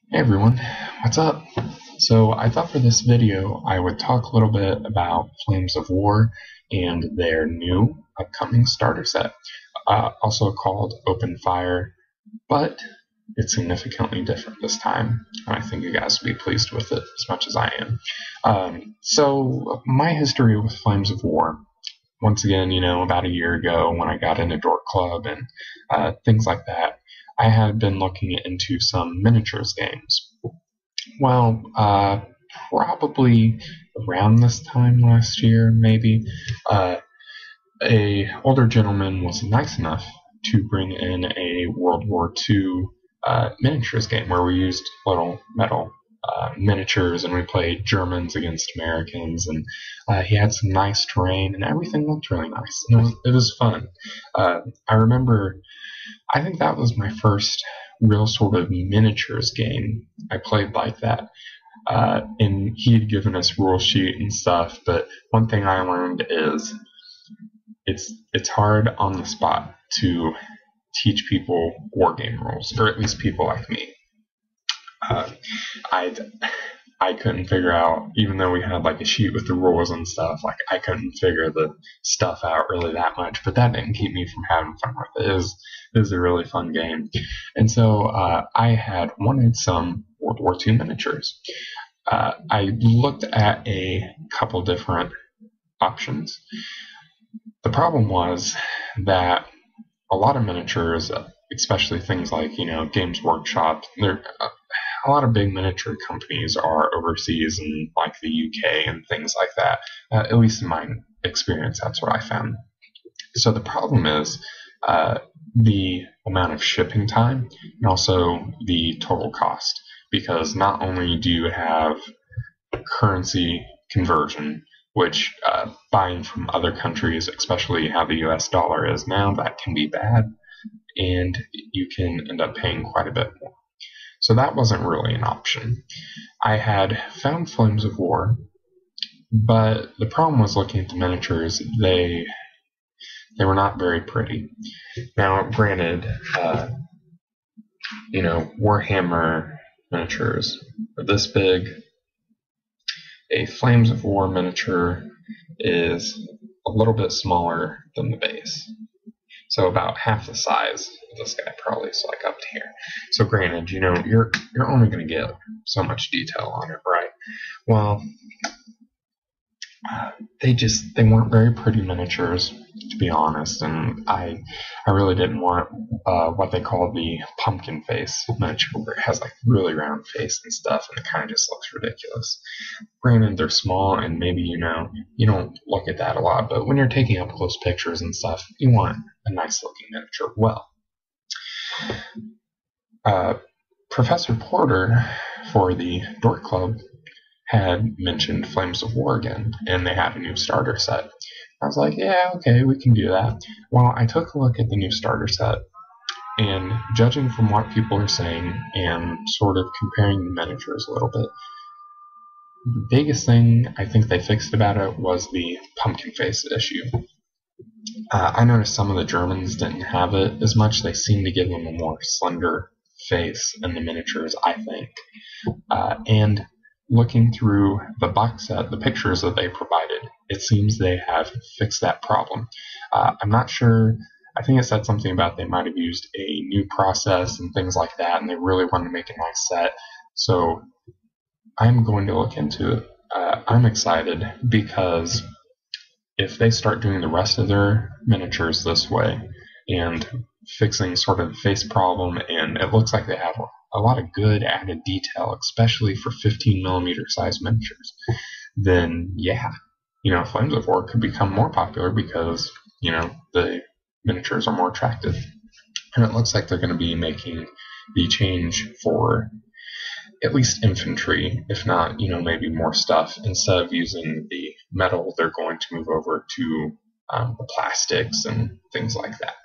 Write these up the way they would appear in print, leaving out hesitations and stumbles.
Hey everyone, what's up? So I thought for this video I would talk a little bit about Flames of War and their new upcoming starter set, also called Open Fire, but it's significantly different this time, and I think you guys will be pleased with it as much as I am. So my history with Flames of War, once again, about a year ago when I got into Dork Club and things like that, I had been looking into some miniatures games. Well, probably around this time last year, maybe, a older gentleman was nice enough to bring in a World War II miniatures game where we used little metal miniatures and we played Germans against Americans, and he had some nice terrain and everything looked really nice. It was fun. I remember, I think that was my first real sort of miniatures game I played like that. And he had given us rule sheet and stuff, but one thing I learned is it's hard on the spot to teach people war game rules, or at least people like me. I I couldn't figure out, even though we had like a sheet with the rules and stuff, like I couldn't figure the stuff out really that much. But that didn't keep me from having fun with it. It was a really fun game, and so I had wanted some World War II miniatures. I looked at a couple different options. The problem was that a lot of miniatures, especially things like Games Workshop, a lot of big miniature companies are overseas in like the UK and things like that. At least in my experience, that's what I found. So the problem is the amount of shipping time and also the total cost, because not only do you have currency conversion, which buying from other countries, especially how the US dollar is now, that can be bad, and you can end up paying quite a bit more. So that wasn't really an option. I had found Flames of War, but the problem was looking at the miniatures. They were not very pretty. Now, granted, Warhammer miniatures are this big. A Flames of War miniature is a little bit smaller than the base. So about half the size of this guy, probably, so like up to here. So granted, you're only going to get so much detail on it, right? Well, they weren't very pretty miniatures, to be honest, and I really didn't want what they call the pumpkin face miniature, where it has like really round face and stuff, and it kind of just looks ridiculous. Granted, they're small, and maybe you don't look at that a lot, but when you're taking up close pictures and stuff, you want a nice looking miniature. Well, Professor Porter for the Dork Club had mentioned Flames of War again, and they had a new starter set. I was like, yeah, okay, we can do that. Well, I took a look at the new starter set, and judging from what people are saying and sort of comparing the miniatures a little bit, the biggest thing I think they fixed about it was the pumpkin face issue. I noticed some of the Germans didn't have it as much. They seemed to give them a more slender face in the miniatures, I think. And looking through the box set, the pictures that they provided, it seems they have fixed that problem. I'm not sure. I think it said something about they might have used a new process and things like that, and they really wanted to make a nice set. So I'm going to look into it. I'm excited because if they start doing the rest of their miniatures this way and fixing sort of the face problem, and it looks like they have a lot of good added detail, especially for 15mm size miniatures, then yeah, Flames of War could become more popular because, the miniatures are more attractive. And it looks like they're going to be making the change for at least infantry, if not, maybe more stuff. Instead of using the metal, they're going to move over to the plastics and things like that.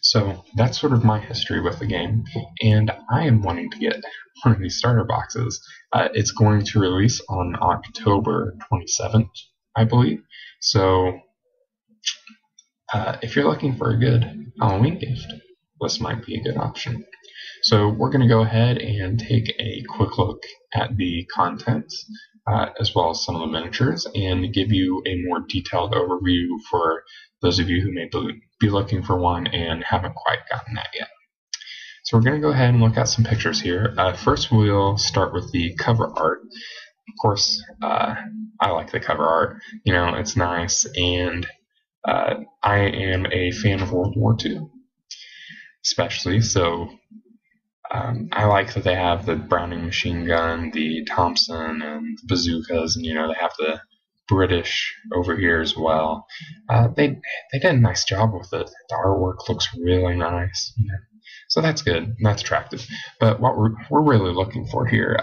So that's sort of my history with the game, and I am wanting to get one of these starter boxes. It's going to release on October 27th, I believe. So if you're looking for a good Halloween gift, this might be a good option. So we're going to go ahead and take a quick look at the contents as well as some of the miniatures and give you a more detailed overview for those of you who may be looking for one and haven't quite gotten that yet. So we're going to go ahead and look at some pictures here. First we'll start with the cover art. Of course, I like the cover art. You know, it's nice, and I am a fan of World War II, especially, so I like that they have the Browning machine gun, the Thompson, and the bazookas, and, you know, they have the British over here as well. They did a nice job with it. The artwork looks really nice, you know. So that's good, that's attractive. But what we're really looking for here,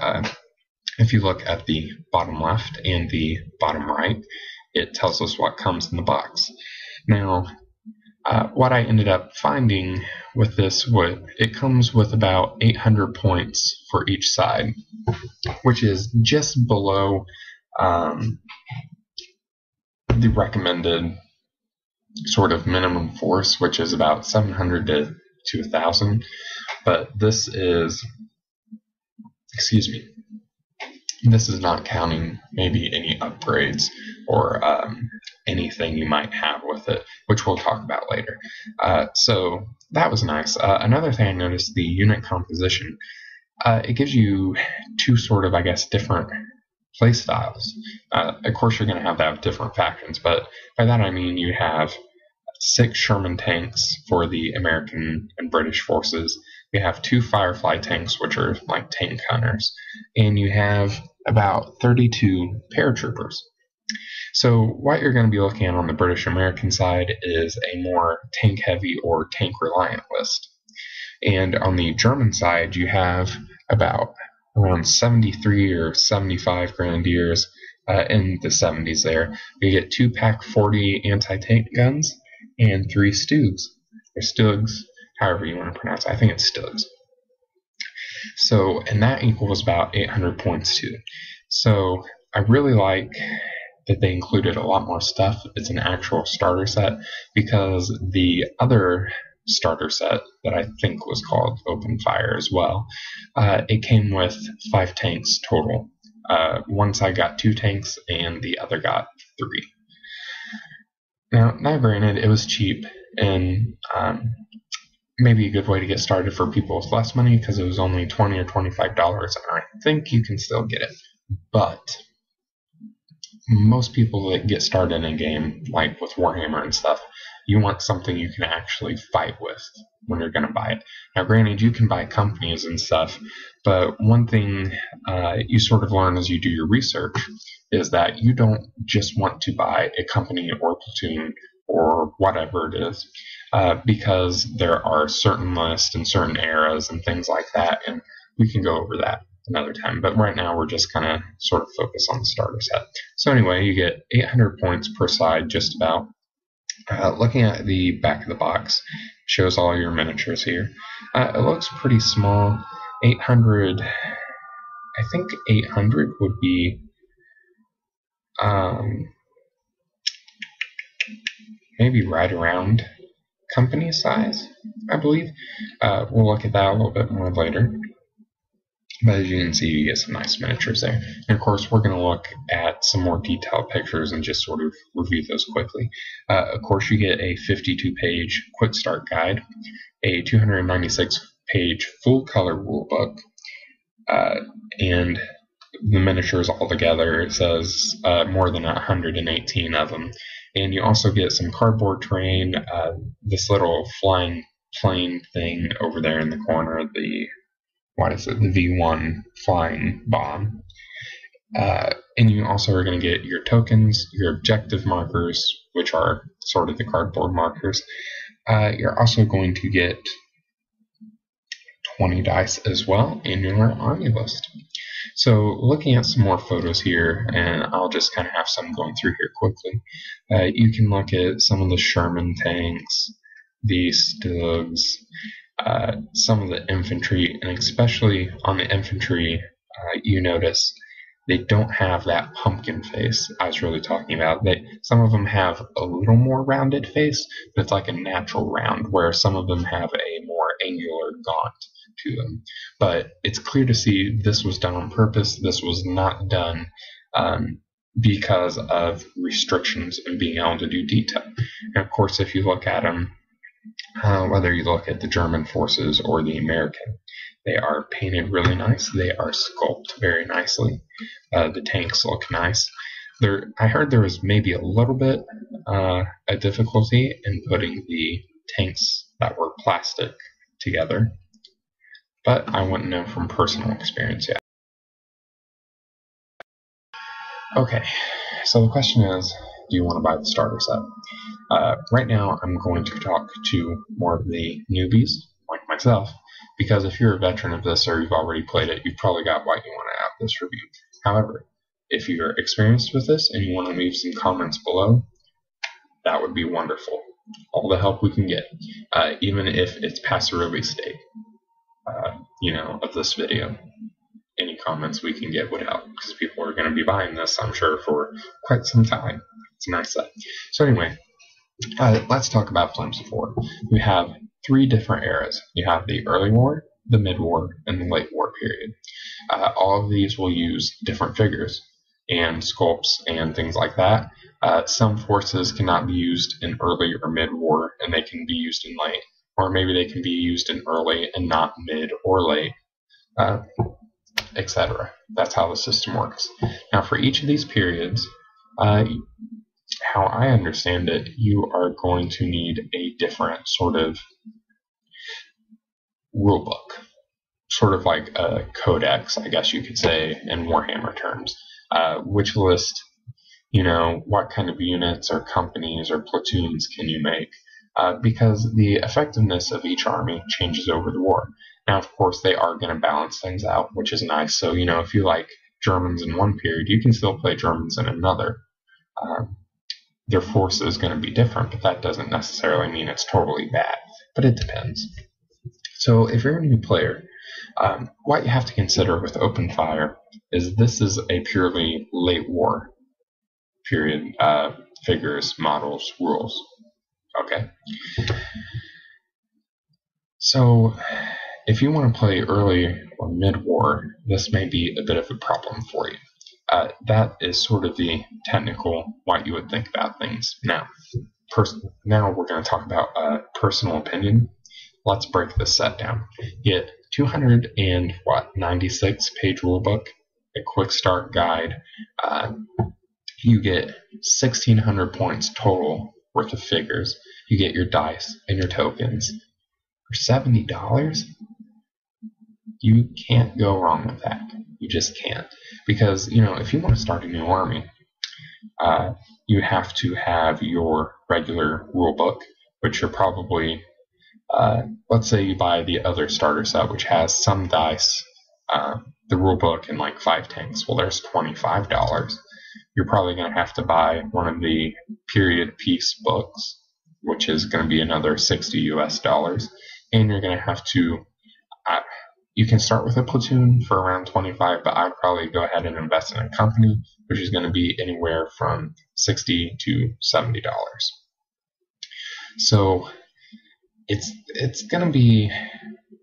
if you look at the bottom left and the bottom right, it tells us what comes in the box. Now, what I ended up finding with this, it comes with about 800 points for each side, which is just below the recommended sort of minimum force, which is about 700 to 1,000. But this is, excuse me, this is not counting maybe any upgrades or anything you might have with it, which we'll talk about later. So that was nice. Another thing I noticed, the unit composition. It gives you two sort of, I guess, different play styles. Of course, you're going to have that with different factions, but by that I mean you have 6 Sherman tanks for the American and British forces. You have 2 Firefly tanks, which are like tank hunters, and you have about 32 paratroopers. So what you're going to be looking at on the British-American side is a more tank-heavy or tank-reliant list. And on the German side, you have about around 73 or 75 grenadiers in the 70s there. You get 2 PaK-40 anti-tank guns and 3 Stugs, or Stugs, however you want to pronounce it. I think it's Stugs. So, and that equals about 800 points too. So I really like that they included a lot more stuff. It's an actual starter set, because the other starter set that I think was called Open Fire as well, it came with 5 tanks total. One side got 2 tanks and the other got 3. Now granted, it was cheap, and maybe a good way to get started for people with less money, because it was only $20 or $25, and I think you can still get it. But most people that get started in a game, like with Warhammer and stuff, you want something you can actually fight with when you're going to buy it. Now granted, you can buy companies and stuff, but one thing you sort of learn as you do your research is that you don't just want to buy a company or platoon or whatever it is, because there are certain lists and certain eras and things like that, and we can go over that another time. But right now we're just going to sort of focus on the starter set. So anyway, you get 800 points per side, just about. Looking at the back of the box, shows all your miniatures here. It looks pretty small. 800, I think 800 would be maybe right around company size, I believe. We'll look at that a little bit more later. But as you can see, you get some nice miniatures there. And of course, we're going to look at some more detailed pictures and just sort of review those quickly. Of course, you get a 52-page quick start guide, a 296-page full color rulebook, and the miniatures altogether, it says more than 118 of them. And you also get some cardboard terrain, this little flying plane thing over there in the corner, the V1 flying bomb. And you also are going to get your tokens, your objective markers, which are sort of the cardboard markers. You're also going to get 20 dice as well in your army list. So looking at some more photos here, and I'll just kind of have some going through here quickly. You can look at some of the Sherman tanks, the Stugs, some of the infantry, and especially on the infantry, you notice they don't have that pumpkin face I was really talking about. Some of them have a little more rounded face, but it's like a natural round, where some of them have a more angular gaunt to them. But it's clear to see this was done on purpose. This was not done because of restrictions in being able to do detail. And of course, if you look at them, whether you look at the German forces or the American, they are painted really nice. They are sculpted very nicely. The tanks look nice. I heard there was maybe a little bit a difficulty in putting the tanks that were plastic together, but I wouldn't know from personal experience yet. Okay, so the question is, do you want to buy the starter set? Right now, I'm going to talk to more of the newbies, like myself, because if you're a veteran of this or you've already played it, you've probably got what you want out of this review. However, if you're experienced with this and you want to leave some comments below, that would be wonderful. All the help we can get, even if it's past the release date, of this video. Any comments we can get would help, because people are going to be buying this, I'm sure, for quite some time. It's a nice set. So anyway, let's talk about Flames of War. We have 3 different eras. You have the early war, the mid-war, and the late war period. All of these will use different figures and sculpts and things like that. Some forces cannot be used in early or mid-war, and they can be used in late. Or maybe they can be used in early and not mid or late, etc. That's how the system works. Now, for each of these periods, how I understand it, you are going to need a different sort of rulebook, sort of like a codex, I guess you could say, in Warhammer terms, which list, what kind of units or companies or platoons can you make, because the effectiveness of each army changes over the war. Now, of course, they are going to balance things out, which is nice. So, if you like Germans in one period, you can still play Germans in another. Their force is going to be different, but that doesn't necessarily mean it's totally bad. But it depends. So, if you're a new player, what you have to consider with open fire is this is a purely late war period figures, models, rules. Okay. So, if you want to play early or mid-war, this may be a bit of a problem for you. That is sort of the technical, what you would think about things. Now we're going to talk about personal opinion. Let's break this set down. You get 296 page rulebook, a quick start guide. You get 1,600 points total worth of figures. You get your dice and your tokens. For $70, you can't go wrong with that. You just can't. Because, if you want to start a new army, you have to have your regular rulebook, which you're probably, let's say you buy the other starter set, which has some dice, the rulebook, and like 5 tanks. Well, there's $25. You're probably going to have to buy one of the period piece books, which is going to be another $60 US. And you're going to have to, you can start with a platoon for around 25, but I'd probably go ahead and invest in a company, which is going to be anywhere from $60 to $70. So it's going to be,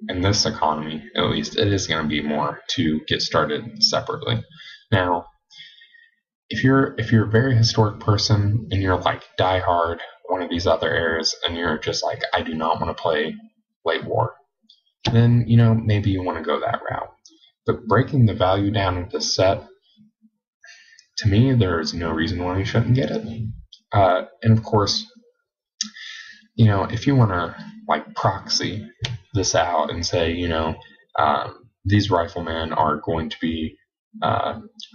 in this economy at least, it is going to be more to get started separately. Now, if you're a very historic person and you're like diehard one of these other eras and you're just like, I do not want to play late war, then maybe you want to go that route. But breaking the value down of this set, to me, there is no reason why you shouldn't get it. And of course, if you want to like proxy this out and say, these riflemen are going to be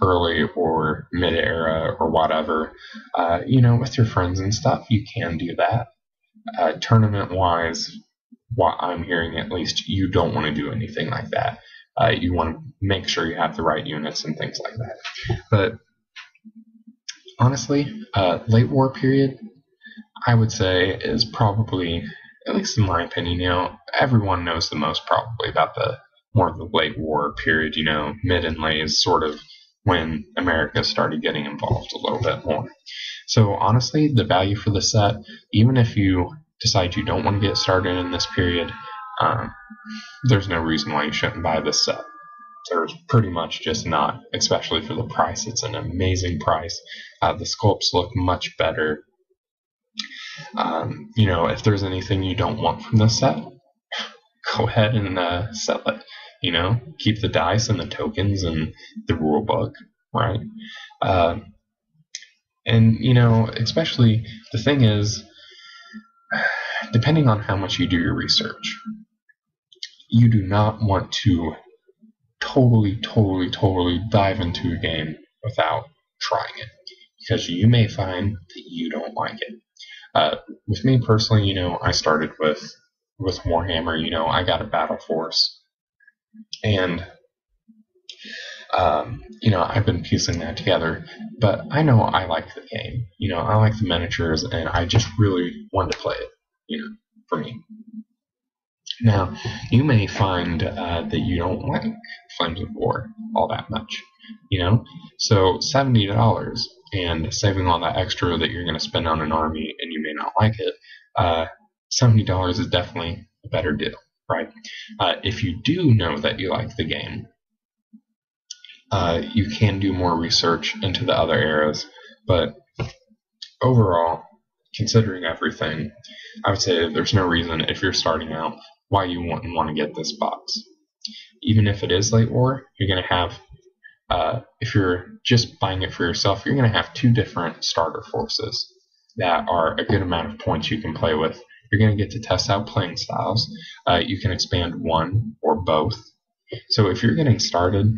early or mid era or whatever, with your friends and stuff, you can do that. Tournament wise, what I'm hearing at least, you don't want to do anything like that. You want to make sure you have the right units and things like that. But honestly, late war period, I would say, is probably, at least in my opinion, everyone knows the most probably about the more of the late war period. Mid and late is sort of when America started getting involved a little bit more. So honestly, the value for the set, even if you decide you don't want to get started in this period, there's no reason why you shouldn't buy this set. There's pretty much just not, especially for the price. It's an amazing price. The sculpts look much better. If there's anything you don't want from this set, go ahead and sell it. Keep the dice and the tokens and the rule book, right? Especially the thing is, depending on how much you do your research, you do not want to totally dive into a game without trying it, because you may find that you don't like it. With me personally, I started with Warhammer. I got a Battle Force, and I've been piecing that together, but I know I like the game. I like the miniatures, and I just really wanted to play it, for me. Now, you may find that you don't like Flames of War all that much, so $70 and saving all that extra that you're going to spend on an army and you may not like it, $70 is definitely a better deal, right? If you do know that you like the game, you can do more research into the other eras, but overall, considering everything, I would say there's no reason, if you're starting out, why you wouldn't want to get this box. Even if it is late war, you're going to have, if you're just buying it for yourself, you're going to have 2 different starter forces that are a good amount of points you can play with. You're going to get to test out playing styles. You can expand one or both. So if you're getting started,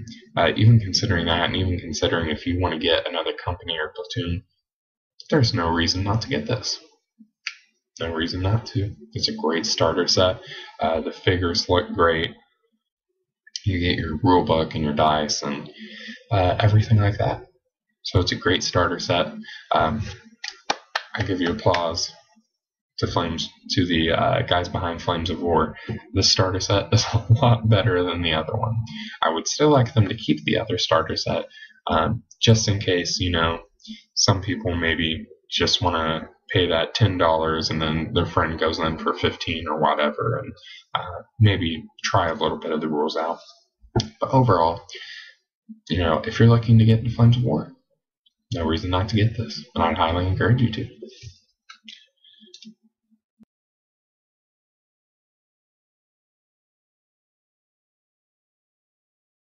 even considering that, and even considering if you want to get another company or platoon, there's no reason not to get this. No reason not to. It's a great starter set. The figures look great. You get your rule book and your dice and everything like that. So it's a great starter set. I give you applause to the guys behind Flames of War. The starter set is a lot better than the other one. I would still like them to keep the other starter set, just in case, some people maybe just want to pay that $10 and then their friend goes in for $15 or whatever, and maybe try a little bit of the rules out. But overall, if you're looking to get into Flames of War, no reason not to get this, and I'd highly encourage you to.